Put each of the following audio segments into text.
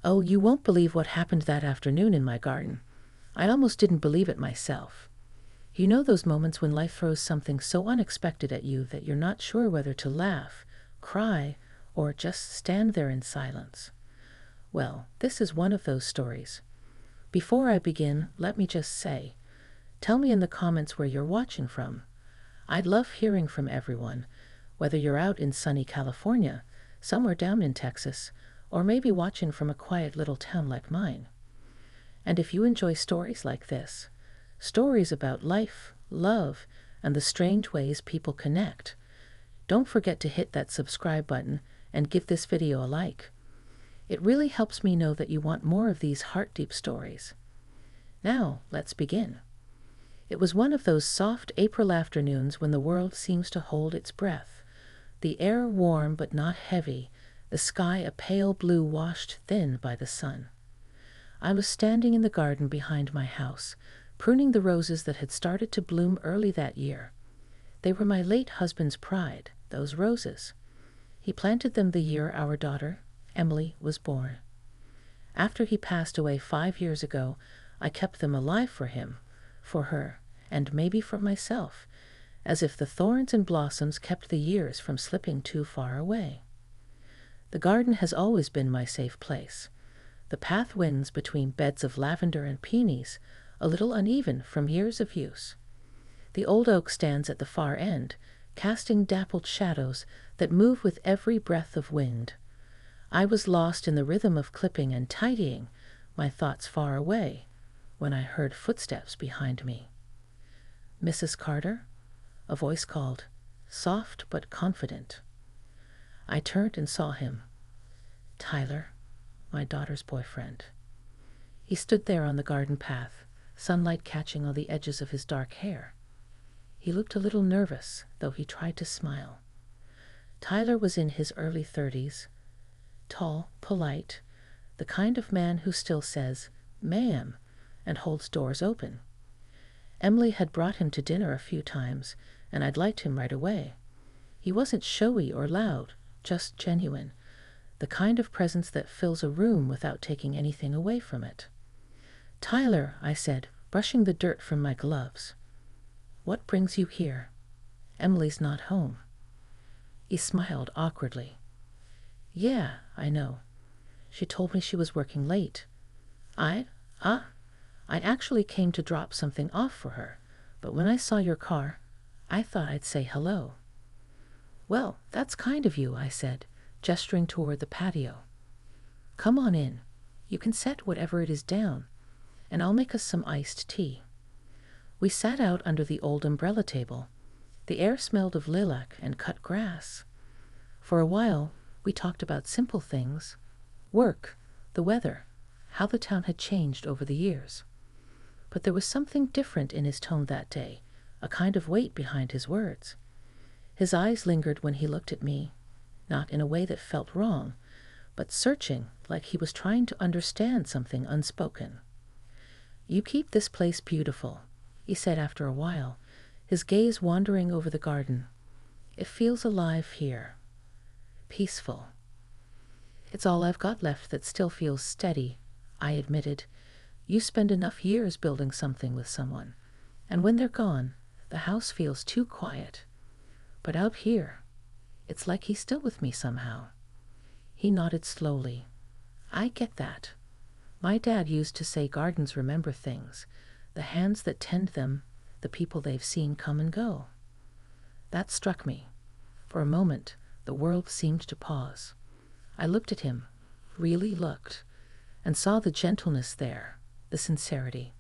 Oh, you won't believe what happened that afternoon in my garden. I almost didn't believe it myself. You know those moments when life throws something so unexpected at you that you're not sure whether to laugh, cry, or just stand there in silence? Well, this is one of those stories. Before I begin, let me just say, tell me in the comments where you're watching from. I'd love hearing from everyone, whether you're out in sunny California, somewhere down in Texas, or maybe watching from a quiet little town like mine. And if you enjoy stories like this, stories about life, love, and the strange ways people connect, don't forget to hit that subscribe button and give this video a like. It really helps me know that you want more of these heart-deep stories. Now, let's begin. It was one of those soft April afternoons when the world seems to hold its breath. The air warm but not heavy, the sky a pale blue washed thin by the sun. I was standing in the garden behind my house, pruning the roses that had started to bloom early that year. They were my late husband's pride, those roses. He planted them the year our daughter, Emily, was born. After he passed away 5 years ago, I kept them alive for him, for her, and maybe for myself, as if the thorns and blossoms kept the years from slipping too far away. The garden has always been my safe place. The path winds between beds of lavender and peonies, a little uneven from years of use. The old oak stands at the far end, casting dappled shadows that move with every breath of wind. I was lost in the rhythm of clipping and tidying, my thoughts far away, when I heard footsteps behind me. "Mrs. Carter?" A voice called, soft but confident. I turned and saw him. Tyler, my daughter's boyfriend. He stood there on the garden path, sunlight catching on the edges of his dark hair. He looked a little nervous, though he tried to smile. Tyler was in his early 30s, tall, polite, the kind of man who still says, "Ma'am," and holds doors open. Emily had brought him to dinner a few times, and I'd liked him right away. He wasn't showy or loud, just genuine, the kind of presence that fills a room without taking anything away from it. "Tyler," I said, brushing the dirt from my gloves. "What brings you here? Emily's not home." He smiled awkwardly. "Yeah, I know. She told me she was working late. I actually came to drop something off for her, but when I saw your car, I thought I'd say hello." "Well, that's kind of you," I said, gesturing toward the patio. "Come on in. You can set whatever it is down, and I'll make us some iced tea." We sat out under the old umbrella table. The air smelled of lilac and cut grass. For a while, we talked about simple things: work, the weather, how the town had changed over the years. But there was something different in his tone that day, a kind of weight behind his words. His eyes lingered when he looked at me, not in a way that felt wrong, but searching, like he was trying to understand something unspoken. "You keep this place beautiful," he said after a while, his gaze wandering over the garden. "It feels alive here. Peaceful." "It's all I've got left that still feels steady," I admitted. "You spend enough years building something with someone, and when they're gone, the house feels too quiet. But out here, it's like he's still with me somehow." He nodded slowly. "I get that. My dad used to say gardens remember things, the hands that tend them, the people they've seen come and go." That struck me. For a moment, the world seemed to pause. I looked at him, really looked, and saw the gentleness there, the sincerity.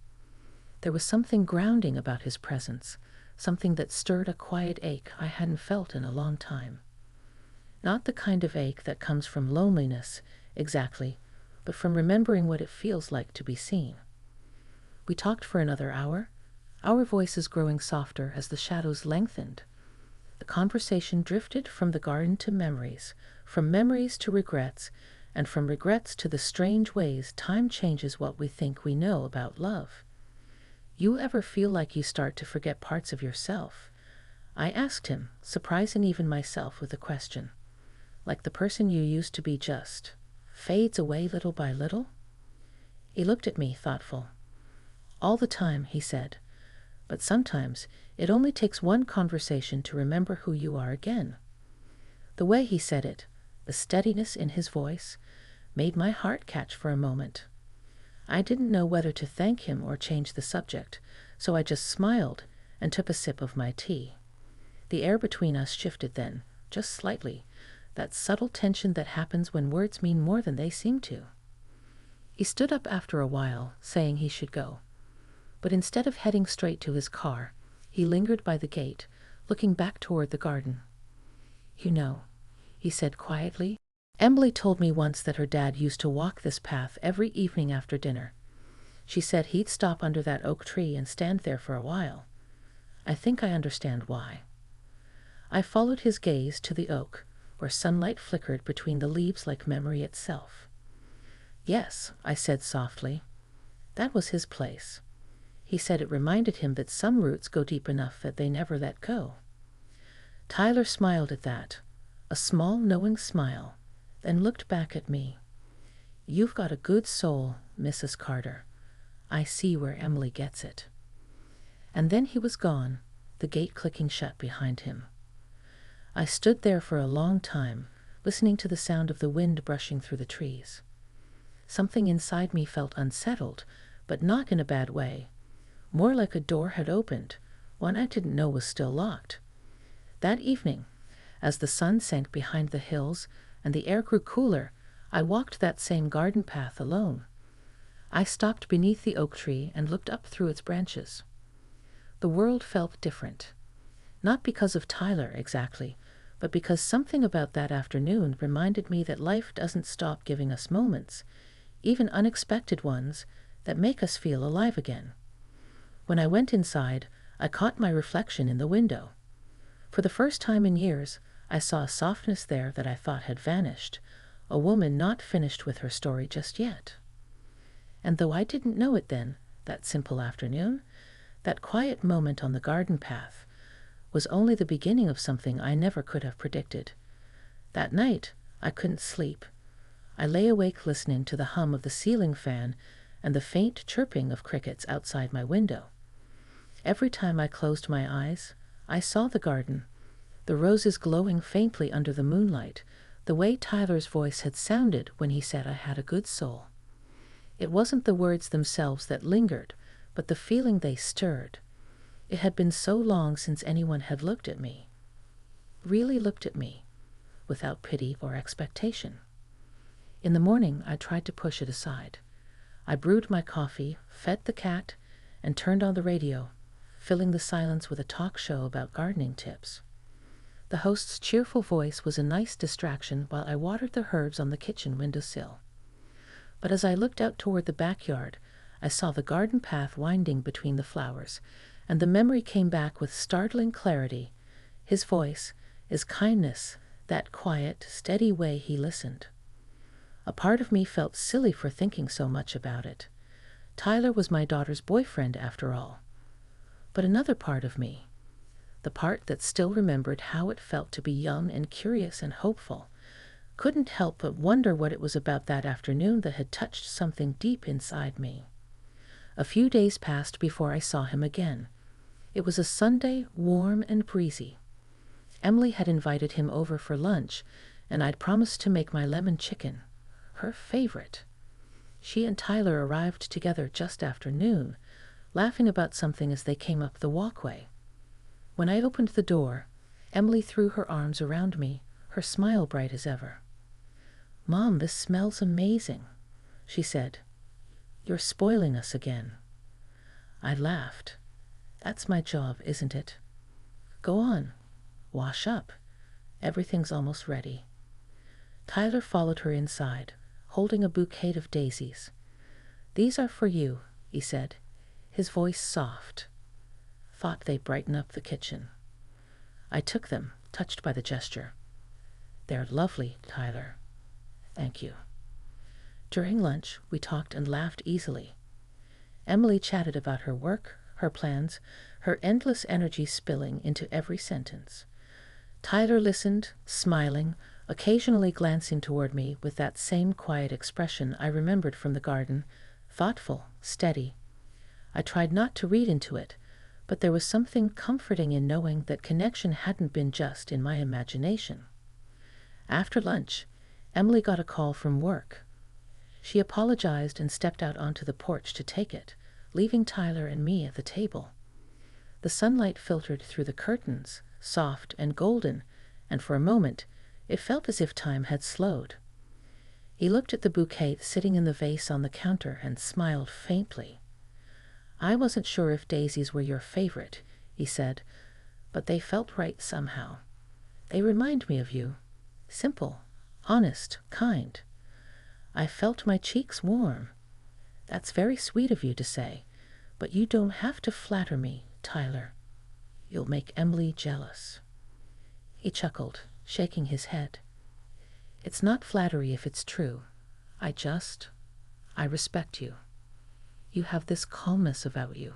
There was something grounding about his presence, something that stirred a quiet ache I hadn't felt in a long time. Not the kind of ache that comes from loneliness, exactly, but from remembering what it feels like to be seen. We talked for another hour, our voices growing softer as the shadows lengthened. The conversation drifted from the garden to memories, from memories to regrets, and from regrets to the strange ways time changes what we think we know about love. "You ever feel like you start to forget parts of yourself?" I asked him, surprising even myself with the question. "Like the person you used to be just fades away little by little? He looked at me, thoughtful. All the time, he said, but sometimes it only takes one conversation to remember who you are again. The way he said it, the steadiness in his voice, made my heart catch for a moment. I didn't know whether to thank him or change the subject, so I just smiled and took a sip of my tea. The air between us shifted then, just slightly, that subtle tension that happens when words mean more than they seem to. He stood up after a while, saying he should go. But instead of heading straight to his car, he lingered by the gate, looking back toward the garden. "You know," he said quietly, "Emily told me once that her dad used to walk this path every evening after dinner. She said he'd stop under that oak tree and stand there for a while. I think I understand why." I followed his gaze to the oak, where sunlight flickered between the leaves like memory itself. "Yes," I said softly. "That was his place. He said it reminded him that some roots go deep enough that they never let go." Tyler smiled at that, a small knowing smile, then looked back at me. "You've got a good soul, Mrs. Carter. I see where Emily gets it." And then he was gone, the gate clicking shut behind him. I stood there for a long time, listening to the sound of the wind brushing through the trees. Something inside me felt unsettled, but not in a bad way. More like a door had opened, one I didn't know was still locked. That evening, as the sun sank behind the hills and the air grew cooler, I walked that same garden path alone. I stopped beneath the oak tree and looked up through its branches. The world felt different. Not because of Tyler exactly, but because something about that afternoon reminded me that life doesn't stop giving us moments, even unexpected ones, that make us feel alive again. When I went inside, I caught my reflection in the window. For the first time in years, I saw a softness there that I thought had vanished, a woman not finished with her story just yet. And though I didn't know it then, that simple afternoon, that quiet moment on the garden path, was only the beginning of something I never could have predicted. That night, I couldn't sleep. I lay awake listening to the hum of the ceiling fan and the faint chirping of crickets outside my window. Every time I closed my eyes, I saw the garden, the roses glowing faintly under the moonlight, the way Tyler's voice had sounded when he said I had a good soul. It wasn't the words themselves that lingered, but the feeling they stirred. It had been so long since anyone had looked at me, really looked at me, without pity or expectation. In the morning, I tried to push it aside. I brewed my coffee, fed the cat, and turned on the radio, filling the silence with a talk show about gardening tips. The host's cheerful voice was a nice distraction while I watered the herbs on the kitchen windowsill. But as I looked out toward the backyard, I saw the garden path winding between the flowers, and the memory came back with startling clarity. His voice, his kindness, that quiet, steady way he listened. A part of me felt silly for thinking so much about it. Tyler was my daughter's boyfriend, after all. But another part of me, the part that still remembered how it felt to be young and curious and hopeful, couldn't help but wonder what it was about that afternoon that had touched something deep inside me. A few days passed before I saw him again. It was a Sunday, warm and breezy. Emily had invited him over for lunch, and I'd promised to make my lemon chicken, her favorite. She and Tyler arrived together just after noon, laughing about something as they came up the walkway. When I opened the door, Emily threw her arms around me, her smile bright as ever. "Mom, this smells amazing," she said. "You're spoiling us again." I laughed. "That's my job, isn't it? Go on. Wash up. Everything's almost ready." Tyler followed her inside, holding a bouquet of daisies. "These are for you," he said, his voice soft. "Thought they'd brighten up the kitchen." I took them, touched by the gesture. "They're lovely, Tyler. Thank you." During lunch, we talked and laughed easily. Emily chatted about her work, her plans, her endless energy spilling into every sentence. Tyler listened, smiling, occasionally glancing toward me with that same quiet expression I remembered from the garden, thoughtful, steady. I tried not to read into it, but there was something comforting in knowing that connection hadn't been just in my imagination. After lunch, Emily got a call from work. She apologized and stepped out onto the porch to take it, leaving Tyler and me at the table. The sunlight filtered through the curtains, soft and golden, and for a moment, it felt as if time had slowed. He looked at the bouquet sitting in the vase on the counter and smiled faintly. "I wasn't sure if daisies were your favorite," he said, "but they felt right somehow. They remind me of you. Simple, honest, kind." I felt my cheeks warm. "That's very sweet of you to say, but you don't have to flatter me, Tyler. You'll make Emily jealous." He chuckled, shaking his head. "It's not flattery if it's true. I respect you. You have this calmness about you,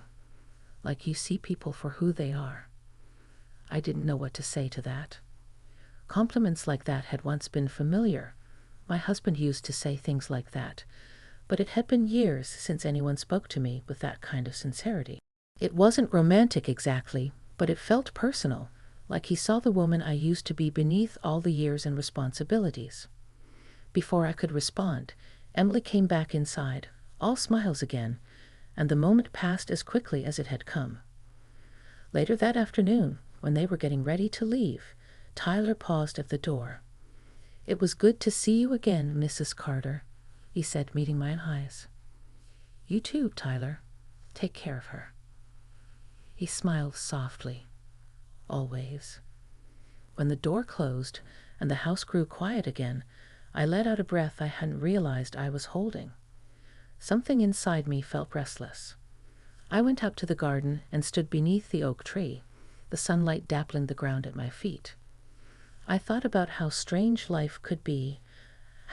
like you see people for who they are." I didn't know what to say to that. Compliments like that had once been familiar. My husband used to say things like that, but it had been years since anyone spoke to me with that kind of sincerity. It wasn't romantic exactly, but it felt personal, like he saw the woman I used to be beneath all the years and responsibilities. Before I could respond, Emily came back inside, all smiles again, and the moment passed as quickly as it had come. Later that afternoon, when they were getting ready to leave, Tyler paused at the door. "It was good to see you again, Mrs. Carter," he said, meeting my eyes. "You too, Tyler. Take care of her." He smiled softly. "Always." When the door closed and the house grew quiet again, I let out a breath I hadn't realized I was holding. Something inside me felt restless. I went out to the garden and stood beneath the oak tree, the sunlight dappling the ground at my feet. I thought about how strange life could be,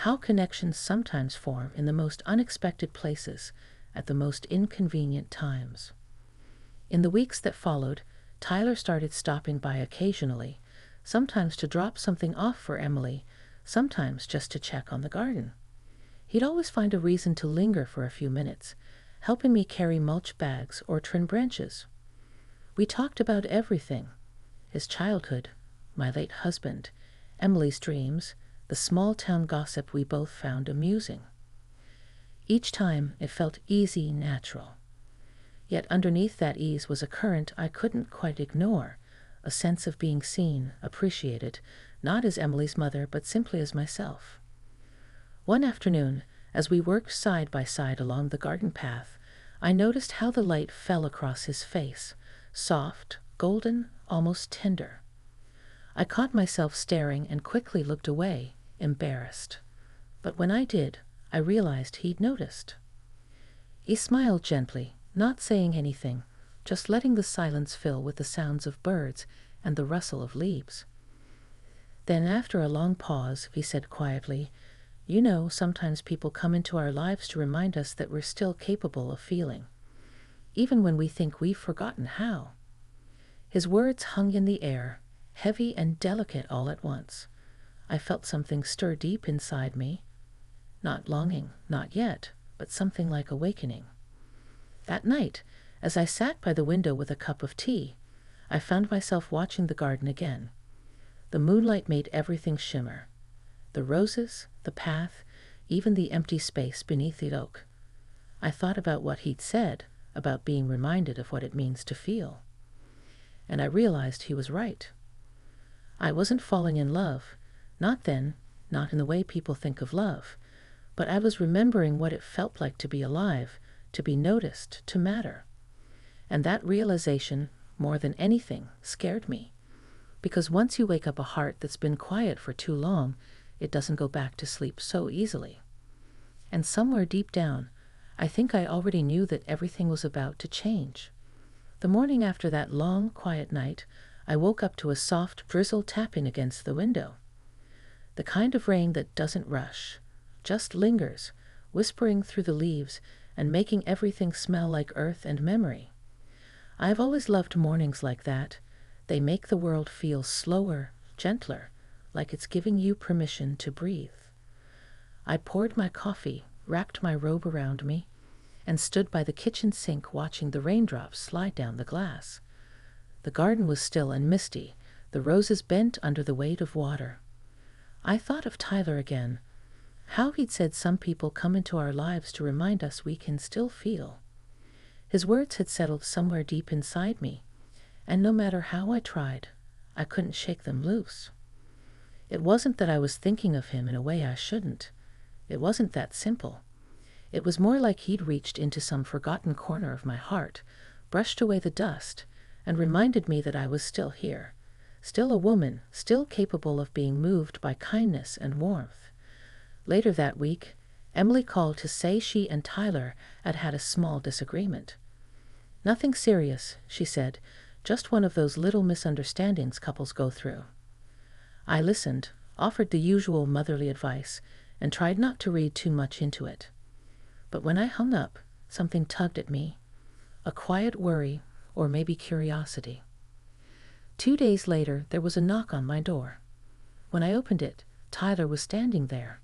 how connections sometimes form in the most unexpected places at the most inconvenient times. In the weeks that followed, Tyler started stopping by occasionally, sometimes to drop something off for Emily, sometimes just to check on the garden. He'd always find a reason to linger for a few minutes, helping me carry mulch bags or trim branches. We talked about everything: his childhood, my late husband, Emily's dreams, the small-town gossip we both found amusing. Each time it felt easy, natural. Yet underneath that ease was a current I couldn't quite ignore, a sense of being seen, appreciated, not as Emily's mother, but simply as myself. One afternoon, as we worked side by side along the garden path, I noticed how the light fell across his face, soft, golden, almost tender. I caught myself staring and quickly looked away, embarrassed. But when I did, I realized he'd noticed. He smiled gently, not saying anything, just letting the silence fill with the sounds of birds and the rustle of leaves. Then, after a long pause, he said quietly, "You know, sometimes people come into our lives to remind us that we're still capable of feeling, even when we think we've forgotten how." His words hung in the air, heavy and delicate all at once. I felt something stir deep inside me. Not longing, not yet, but something like awakening. That night, as I sat by the window with a cup of tea, I found myself watching the garden again. The moonlight made everything shimmer. The roses, the path, even the empty space beneath the oak. I thought about what he'd said, about being reminded of what it means to feel. And I realized he was right. I wasn't falling in love, not then, not in the way people think of love, but I was remembering what it felt like to be alive, to be noticed, to matter. And that realization, more than anything, scared me. Because once you wake up a heart that's been quiet for too long, it doesn't go back to sleep so easily. And somewhere deep down, I think I already knew that everything was about to change. The morning after that long, quiet night, I woke up to a soft drizzle tapping against the window. The kind of rain that doesn't rush, just lingers, whispering through the leaves and making everything smell like earth and memory. I've always loved mornings like that. They make the world feel slower, gentler, like it's giving you permission to breathe. I poured my coffee, wrapped my robe around me, and stood by the kitchen sink watching the raindrops slide down the glass. The garden was still and misty, the roses bent under the weight of water. I thought of Tyler again, how he'd said some people come into our lives to remind us we can still feel. His words had settled somewhere deep inside me, and no matter how I tried, I couldn't shake them loose. It wasn't that I was thinking of him in a way I shouldn't. It wasn't that simple. It was more like he'd reached into some forgotten corner of my heart, brushed away the dust, and reminded me that I was still here, still a woman, still capable of being moved by kindness and warmth. Later that week, Emily called to say she and Tyler had had a small disagreement. "Nothing serious," she said, "just one of those little misunderstandings couples go through." I listened, offered the usual motherly advice, and tried not to read too much into it. But when I hung up, something tugged at me, a quiet worry, or maybe curiosity. 2 days later, there was a knock on my door. When I opened it, Tyler was standing there.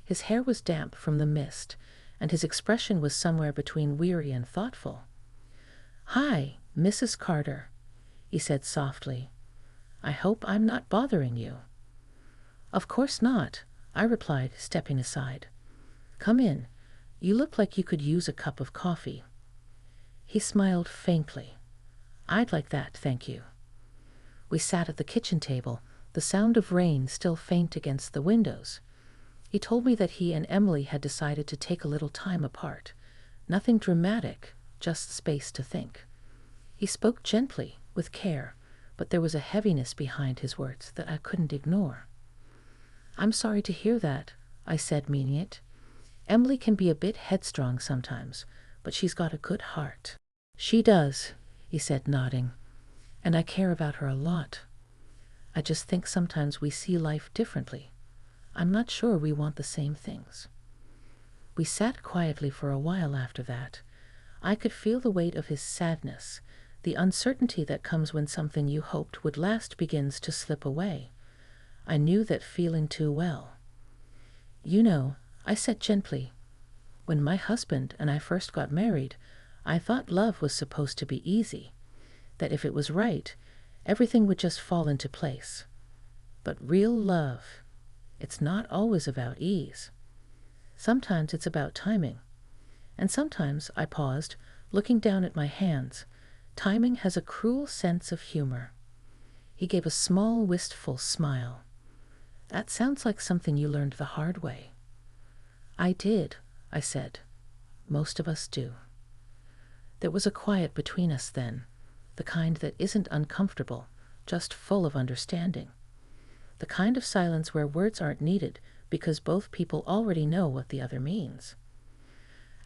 His hair was damp from the mist, and his expression was somewhere between weary and thoughtful. "Hi, Mrs. Carter," he said softly. "I hope I'm not bothering you." "Of course not," I replied, stepping aside. "Come in. You look like you could use a cup of coffee." He smiled faintly. "I'd like that, thank you." We sat at the kitchen table, the sound of rain still faint against the windows. He told me that he and Emily had decided to take a little time apart. Nothing dramatic, just space to think. He spoke gently, with care, but there was a heaviness behind his words that I couldn't ignore. "I'm sorry to hear that," I said, meaning it. "Emily can be a bit headstrong sometimes, but she's got a good heart." "She does," he said, nodding, "and I care about her a lot. I just think sometimes we see life differently. I'm not sure we want the same things." We sat quietly for a while after that. I could feel the weight of his sadness, the uncertainty that comes when something you hoped would last begins to slip away. I knew that feeling too well. "You know," I said gently, "when my husband and I first got married, I thought love was supposed to be easy, that if it was right, everything would just fall into place. But real love, it's not always about ease. Sometimes it's about timing. And sometimes," I paused, looking down at my hands, "timing has a cruel sense of humor." He gave a small, wistful smile. "That sounds like something you learned the hard way." "I did," I said. "Most of us do." There was a quiet between us then, the kind that isn't uncomfortable, just full of understanding. The kind of silence where words aren't needed because both people already know what the other means.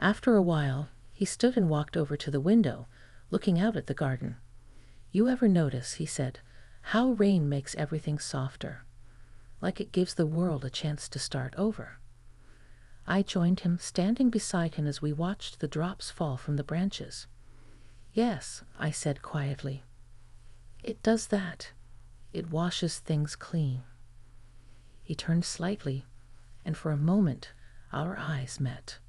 After a while, he stood and walked over to the window, looking out at the garden. "You ever notice," he said, "how rain makes everything softer? Like it gives the world a chance to start over." I joined him, standing beside him as we watched the drops fall from the branches. "Yes," I said quietly. "It does that. It washes things clean." He turned slightly, and for a moment our eyes met.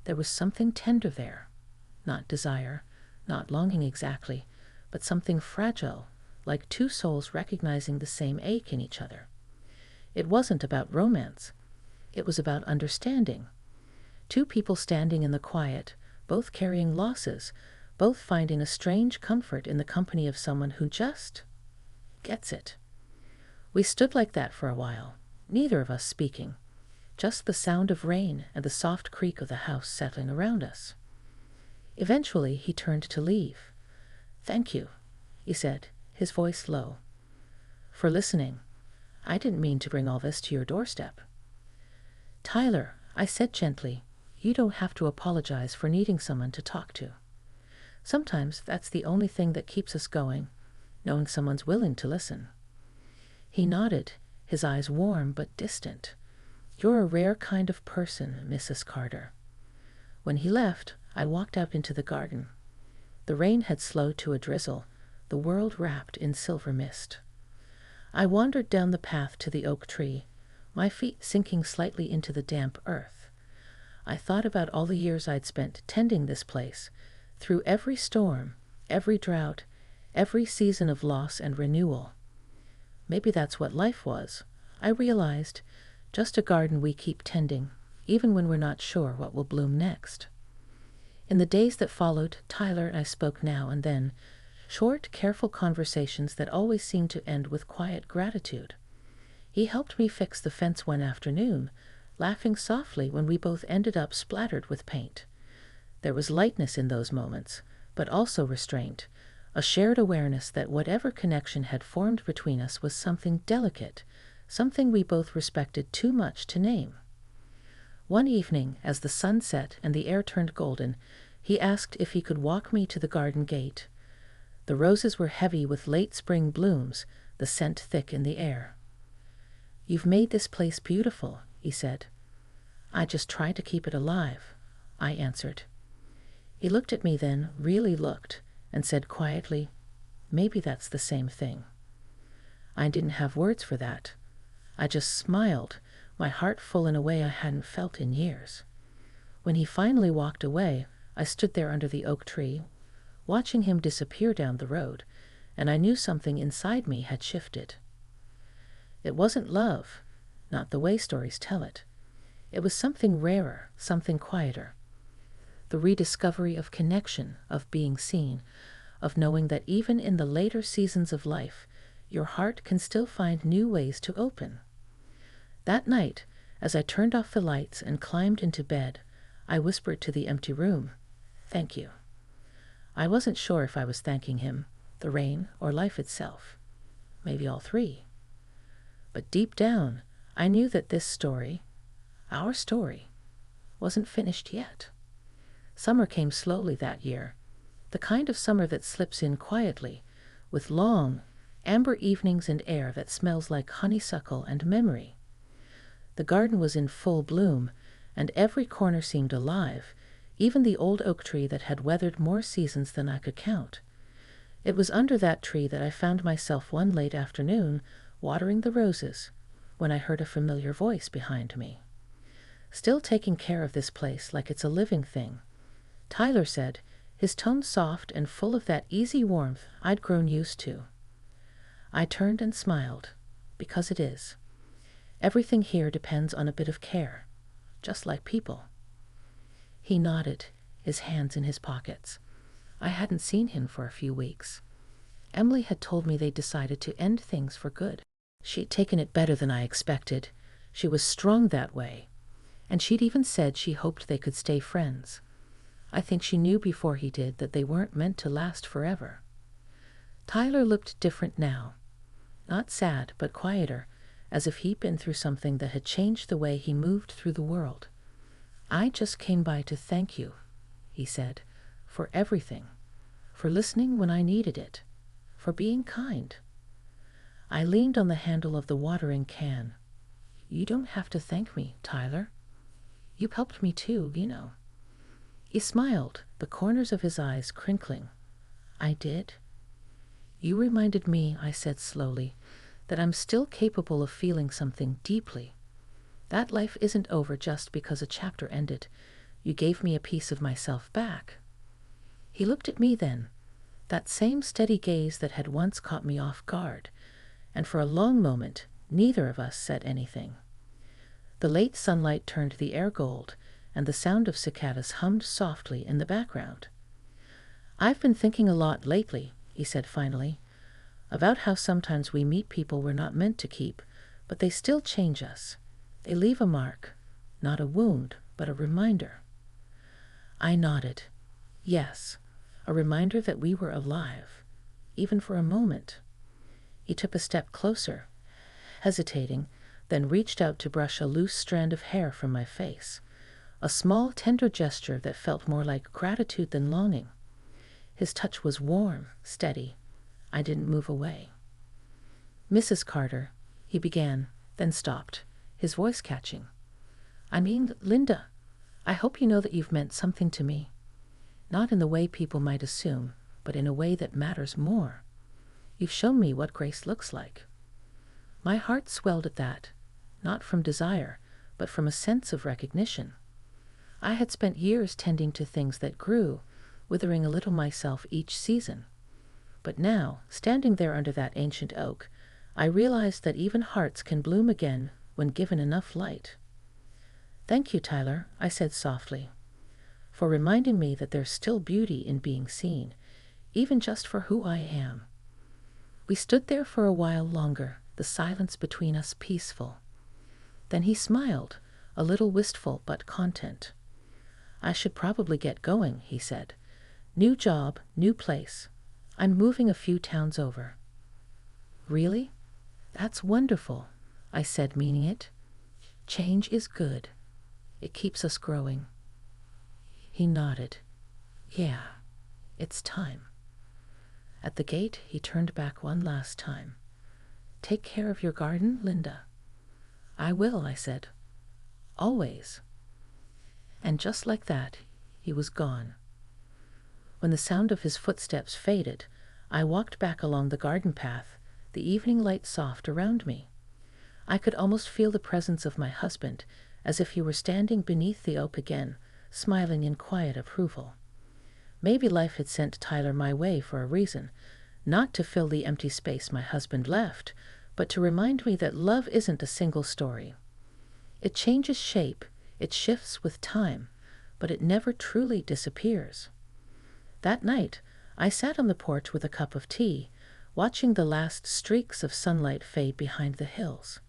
There was something tender there, not desire, not longing exactly, but something fragile, like two souls recognizing the same ache in each other. It wasn't about romance. It was about understanding. Two people standing in the quiet, both carrying losses, both finding a strange comfort in the company of someone who just gets it. We stood like that for a while, neither of us speaking, just the sound of rain and the soft creak of the house settling around us. Eventually, he turned to leave. "Thank you," he said, his voice low, "for listening. I didn't mean to bring all this to your doorstep." "Tyler," I said gently, "you don't have to apologize for needing someone to talk to. Sometimes that's the only thing that keeps us going, knowing someone's willing to listen." He nodded, his eyes warm but distant. "You're a rare kind of person, Mrs. Carter." When he left, I walked out into the garden. The rain had slowed to a drizzle, the world wrapped in silver mist. I wandered down the path to the oak tree, my feet sinking slightly into the damp earth. I thought about all the years I'd spent tending this place, through every storm, every drought, every season of loss and renewal. Maybe that's what life was, I realized, just a garden we keep tending, even when we're not sure what will bloom next. In the days that followed, Tyler and I spoke now and then, short, careful conversations that always seemed to end with quiet gratitude. He helped me fix the fence one afternoon, laughing softly when we both ended up splattered with paint. There was lightness in those moments, but also restraint, a shared awareness that whatever connection had formed between us was something delicate, something we both respected too much to name. One evening, as the sun set and the air turned golden, he asked if he could walk me to the garden gate. The roses were heavy with late spring blooms, the scent thick in the air. "You've made this place beautiful," he said. "I just try to keep it alive," I answered. He looked at me then, really looked, and said quietly, "Maybe that's the same thing." I didn't have words for that. I just smiled, my heart full in a way I hadn't felt in years. When he finally walked away, I stood there under the oak tree, watching him disappear down the road, and I knew something inside me had shifted. It wasn't love, not the way stories tell it. It was something rarer, something quieter. The rediscovery of connection, of being seen, of knowing that even in the later seasons of life, your heart can still find new ways to open. That night, as I turned off the lights and climbed into bed, I whispered to the empty room, "Thank you." I wasn't sure if I was thanking him, the rain, or life itself. Maybe all three. But deep down, I knew that this story, our story, wasn't finished yet. Summer came slowly that year, the kind of summer that slips in quietly, with long, amber evenings and air that smells like honeysuckle and memory. The garden was in full bloom, and every corner seemed alive, even the old oak tree that had weathered more seasons than I could count. It was under that tree that I found myself one late afternoon, watering the roses, when I heard a familiar voice behind me. "Still taking care of this place like it's a living thing," Tyler said, his tone soft and full of that easy warmth I'd grown used to. I turned and smiled, because it is. Everything here depends on a bit of care, just like people. He nodded, his hands in his pockets. I hadn't seen him for a few weeks. Emily had told me they'd decided to end things for good. She'd taken it better than I expected. She was strong that way. And she'd even said she hoped they could stay friends. I think she knew before he did that they weren't meant to last forever. Tyler looked different now. Not sad, but quieter, as if he'd been through something that had changed the way he moved through the world. "I just came by to thank you," he said, "for everything, for listening when I needed it, for being kind." I leaned on the handle of the watering can. "You don't have to thank me, Tyler. You helped me too, you know." He smiled, the corners of his eyes crinkling. "I did?" "You reminded me," I said slowly, "that I'm still capable of feeling something deeply. That life isn't over just because a chapter ended. You gave me a piece of myself back." He looked at me then, that same steady gaze that had once caught me off guard, and for a long moment neither of us said anything. The late sunlight turned the air gold, and the sound of cicadas hummed softly in the background. "I've been thinking a lot lately," he said finally, "about how sometimes we meet people we're not meant to keep, but they still change us. They leave a mark, not a wound, but a reminder." I nodded. Yes, a reminder that we were alive, even for a moment. He took a step closer, hesitating, then reached out to brush a loose strand of hair from my face, a small, tender gesture that felt more like gratitude than longing. His touch was warm, steady. I didn't move away. "Mrs. Carter," he began, then stopped, his voice catching. "I mean, Linda, I hope you know that you've meant something to me. Not in the way people might assume, but in a way that matters more. You've shown me what grace looks like." My heart swelled at that, not from desire, but from a sense of recognition. I had spent years tending to things that grew, withering a little myself each season. But now, standing there under that ancient oak, I realized that even hearts can bloom again when given enough light. "Thank you, Tyler," I said softly, "for reminding me that there's still beauty in being seen, even just for who I am." We stood there for a while longer, the silence between us peaceful. Then he smiled, a little wistful but content. "I should probably get going," he said. "New job, new place. I'm moving a few towns over." "Really? That's wonderful," I said, meaning it. "Change is good. It keeps us growing." He nodded. "Yeah, it's time." At the gate, he turned back one last time. "Take care of your garden, Linda." "I will," I said. "Always." And just like that, he was gone. When the sound of his footsteps faded, I walked back along the garden path, the evening light soft around me. I could almost feel the presence of my husband, as if he were standing beneath the oak again, smiling in quiet approval. Maybe life had sent Tyler my way for a reason, not to fill the empty space my husband left, but to remind me that love isn't a single story. It changes shape, it shifts with time, but it never truly disappears. That night, I sat on the porch with a cup of tea, watching the last streaks of sunlight fade behind the hills.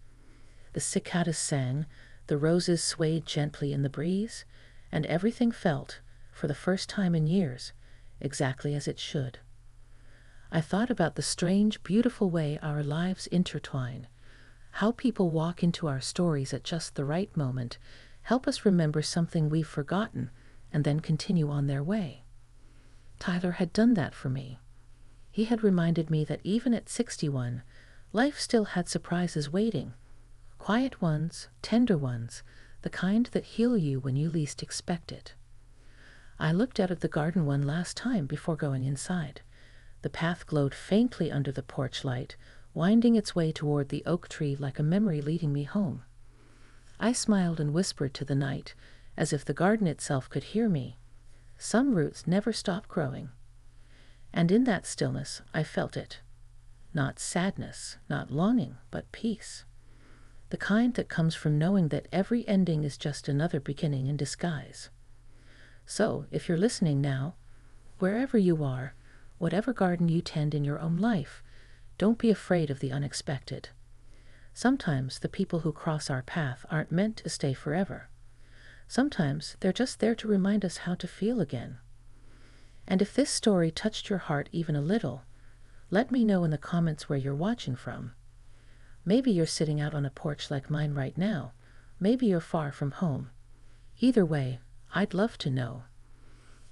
The cicadas sang, the roses swayed gently in the breeze, and everything felt, for the first time in years, exactly as it should. I thought about the strange, beautiful way our lives intertwine, how people walk into our stories at just the right moment, help us remember something we've forgotten, and then continue on their way. Tyler had done that for me. He had reminded me that even at 61, life still had surprises waiting. Quiet ones, tender ones, the kind that heal you when you least expect it. I looked out at the garden one last time before going inside. The path glowed faintly under the porch light, winding its way toward the oak tree like a memory leading me home. I smiled and whispered to the night, as if the garden itself could hear me. Some roots never stop growing. And in that stillness, I felt it. Not sadness, not longing, but peace. The kind that comes from knowing that every ending is just another beginning in disguise. So, if you're listening now, wherever you are, whatever garden you tend in your own life, don't be afraid of the unexpected. Sometimes the people who cross our path aren't meant to stay forever. Sometimes they're just there to remind us how to feel again. And if this story touched your heart even a little, let me know in the comments where you're watching from. Maybe you're sitting out on a porch like mine right now. Maybe you're far from home. Either way, I'd love to know.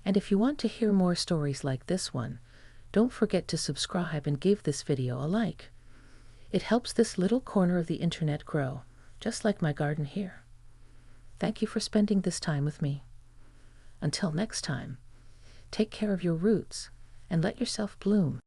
And if you want to hear more stories like this one, don't forget to subscribe and give this video a like. It helps this little corner of the internet grow, just like my garden here. Thank you for spending this time with me. Until next time, take care of your roots and let yourself bloom.